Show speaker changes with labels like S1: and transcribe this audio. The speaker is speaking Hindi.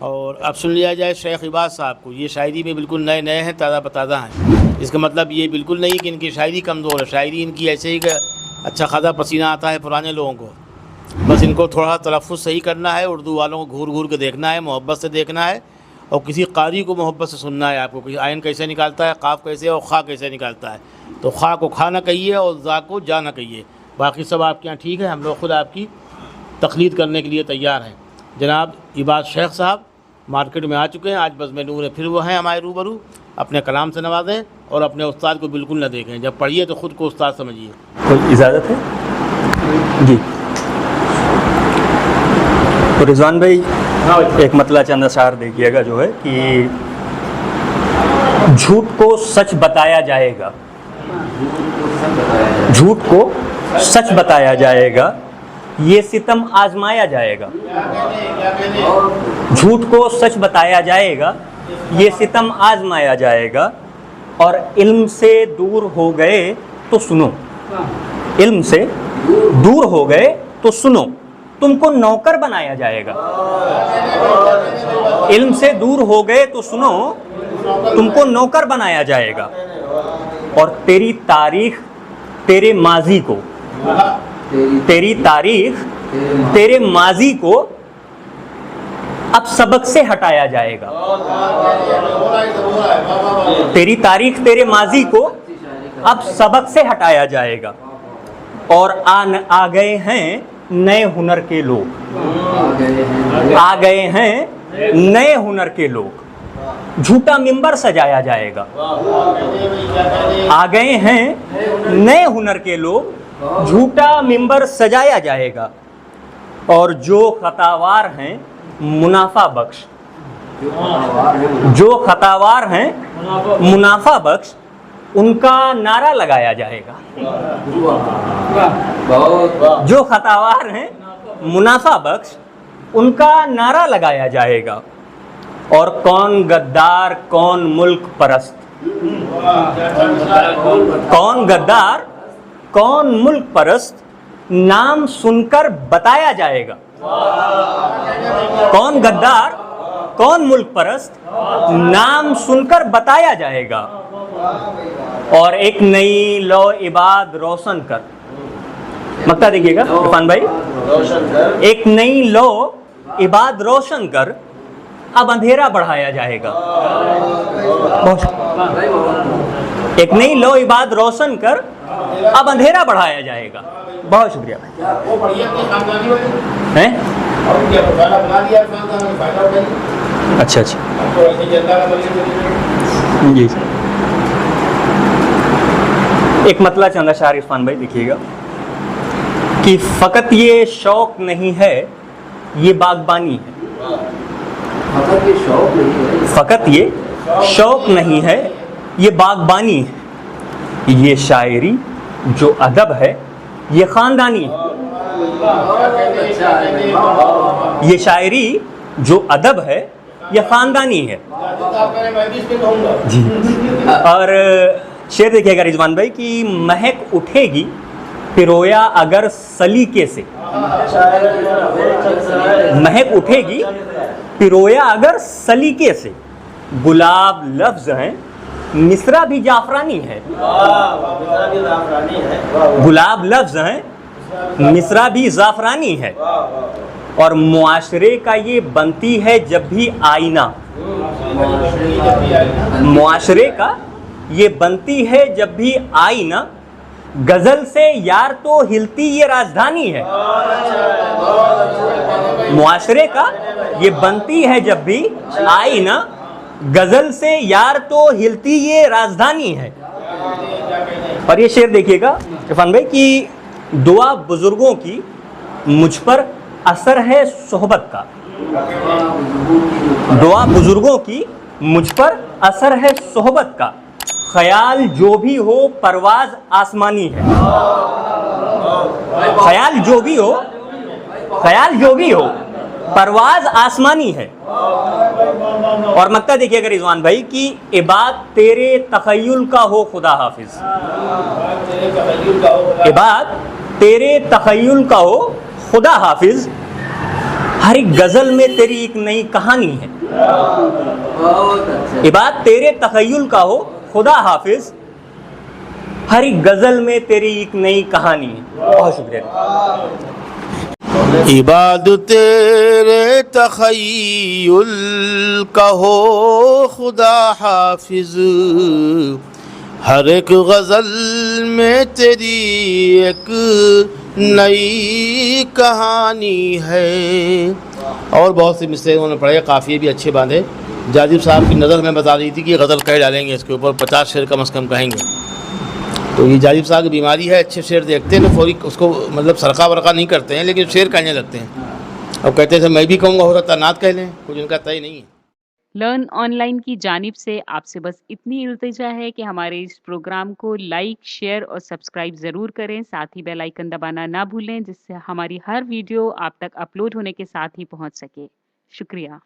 S1: और अब सुन लिया जाए शेख इबाद साहब को। ये शायरी में बिल्कुल नए नए हैं, ताज़ा बताज़ा हैं। इसका मतलब ये बिल्कुल नहीं कि इनकी शायरी कमज़ोर है। शायरी इनकी ऐसे ही कि अच्छा खासा पसीना आता है पुराने लोगों को, बस इनको थोड़ा तलफ़्फ़ुज़ सही करना है, उर्दू वालों को घूर घूर के देखना है, मोहब्बत से देखना है, और किसी कारी को मोहब्बत से सुनना है आपको कि आयन कैसे निकालता है, काफ कैसे और खा कैसे निकालता है। तो खा को खा ना कहिए और जा को जा ना कहिए। बाकी सब आपके यहाँ ठीक है, हम लोग ख़ुद आपकी तक़लीद करने के लिए तैयार हैं। जनाब इबाद शेख साहब मार्केट में आ चुके हैं, आज बस मेनूर फिर वो हैं हमारे रूबरू। अपने कलाम से नवाजें और अपने उस्ताद को बिल्कुल न देखें। जब पढ़िए तो ख़ुद को उस्ताद समझिए।
S2: कोई इजाज़त है जी? तो रिजवान भाई एक मतला चंद अशार देखिएगा जो है कि झूठ को सच बताया जाएगा, झूठ को सच बताया जाएगा, ये सितम आजमाया जाएगा। झूठ को सच बताया जाएगा, ये सितम आजमाया जाएगा। और इल्म से दूर हो गए तो सुनो, इल्म से दूर हो गए तो सुनो, तुमको नौकर बनाया जाएगा। इल्म से दूर हो गए तो सुनो, तुमको नौकर बनाया जाएगा। और तेरी तारीख तेरे माजी को, तेरी तारीख तेरे माजी को अब सबक से हटाया जाएगा। तेरी तारीख तेरे माजी को अब सबक से हटाया जाएगा। और आ गए हैं नए हुनर के लोग, आ गए हैं नए हुनर के लोग, झूठा मिंबर सजाया जाएगा। आ गए हैं नए हुनर के लोग, झूठा मिंबर सजाया जाएगा। और जो खतावार हैं मुनाफा बख्श, जो खतावार हैं मुनाफा बख्श, उनका नारा लगाया जाएगा। जो खतावार हैं मुनाफा बख्श, उनका नारा लगाया जाएगा। और कौन गद्दार कौन मुल्क परस्त, कौन गद्दार कौन मुल्क परस्त, नाम सुनकर बताया जाएगा। कौन गद्दार कौन मुल्क परस्त, नाम सुनकर बताया जाएगा। और एक नई लो इबाद रोशन कर, मक्ता देखिएगा इरफान भाई, एक नई लो इबाद रोशन कर, अब अंधेरा बढ़ाया जाएगा। एक नई लो इबाद रोशन कर, अब अंधेरा बढ़ाया जाएगा। बहुत शुक्रिया भाई। हैं? अच्छा अच्छा जी। एक मतला चंदा शार इरफान भाई देखिएगा कि फ़कत ये शौक नहीं है, ये बागबानी है। फ़कत ये शौक नहीं है, ये बागबानी है। ये शायरी जो अदब है, ये ख़ानदानी है। ये शायरी जो अदब है, ये ख़ानदानी है जी। और शेर देखिएगा रिजवान भाई कि महक उठेगी पिरोया अगर सलीके से, महक उठेगी पिरोया अगर सलीके से। गुलाब लफ्ज़ हैं मिसरा भी जाफरानी है, गुलाब लफ्ज़ हैं मिसरा भी जाफरानी है। और मुआशरे का ये बनती है जब भी आईना, मुआशरे का ये बनती है जब भी आईना। गज़ल से यार तो हिलती ये राजधानी है। मुआशरे का ये बनती है जब भी आईना, गज़ल से यार तो हिलती ये राजधानी है। और ये शेर देखिएगा इरफान भाई कि दुआ बुजुर्गों की मुझ पर असर है सोहबत का। दुआ बुजुर्गों की मुझ पर असर है सोहबत का। ख्याल जो भी हो परवाज आसमानी है। ख्याल जो भी हो, ख्याल जो भी हो परवाज आसमानी है। और मक्ता देखिएगा रिजवान भाई कि इबाद तेरे तखय्युल का हो खुदा हाफिज, इबाद तेरे तखय्युल का हो खुदा हाफिज। हर एक गजल में तेरी एक नई कहानी है।
S3: बहुत अच्छा।
S2: ये बात तेरे तखय्युल का हो खुदा हाफिज, हर एक गजल में तेरी एक नई कहानी है। बहुत शुक्रिया।
S1: इबाद तेरे तखय्युल का हो खुदा हाफिज, हर एक गज़ल में तेरी एक नई कहानी है। और बहुत सी मिसरे उन्होंने पढ़े, काफ़ी भी अच्छे बांधे। जाजिब साहब की नज़र में बता रही थी कि गज़ल कह डालेंगे, इसके ऊपर 50 शेर कम से कम कहेंगे। तो ये जाजिब साहब की बीमारी है, अच्छे शेर देखते हैं तो फौरी उसको मतलब सरका वरका नहीं करते हैं, लेकिन शेर कहने लगते हैं। अब कहते थे मैं भी कहूँगा, हो सकता नात कह लें, कुछ उनका तय नहीं है।
S4: लर्न ऑनलाइन की जानिब से आपसे बस इतनी इल्तिजा है कि हमारे इस प्रोग्राम को लाइक, शेयर और सब्सक्राइब ज़रूर करें। साथ ही बेल आइकन दबाना ना भूलें, जिससे हमारी हर वीडियो आप तक अपलोड होने के साथ ही पहुंच सके। शुक्रिया।